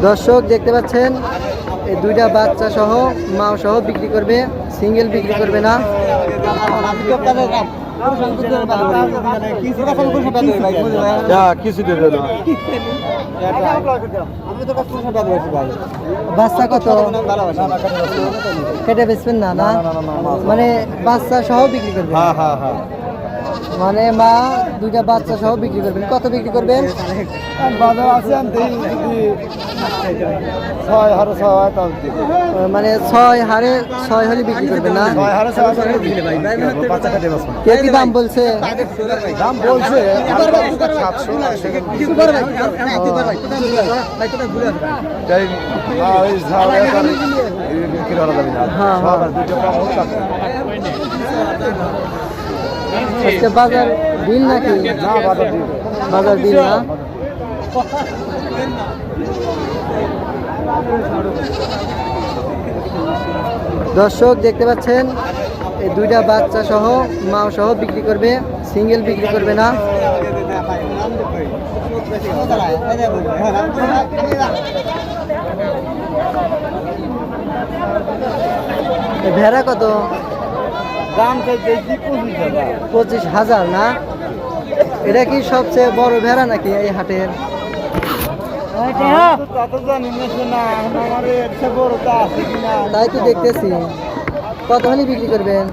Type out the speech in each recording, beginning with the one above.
দর্শক দেখতে পাচ্ছেন এই দুইটা বাচ্চা সহ মা সহ বিক্রি করবে, সিঙ্গেল বিক্রি করবে না। বাচ্চা কত কেটে বেচবেন না? না মানে বাচ্চা সহ বিক্রি করবেন? মানে মা দুইটা বাচ্চা সহ বিক্রি করবেন। কত বিক্রি করবেন? মানে 6 হারে 6 হলে বিক্রি করবেন না? কে কি দাম বলছে? আজকে বাজার দিন নাকি? বাজার দিন না। দর্শক দেখতে পাচ্ছেন এই দুইটা বাচ্চা সহ মা সহ বিক্রি করবে, সিঙ্গেল বিক্রি করবে না। ভেড়া কত দাম? 25,000 না? এটা কি সবচেয়ে বড় ভেড়া নাকি এই হাটের? তাই তো দেখতেছি। কত হলে বিক্রি করবেন?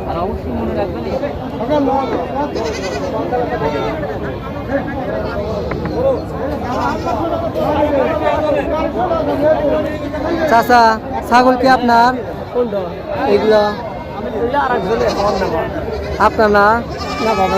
আর অবশ্যই মনে রাখবেন চাচা, ছাগল কি আপনার? এগুলো আপনার না? না বাবা,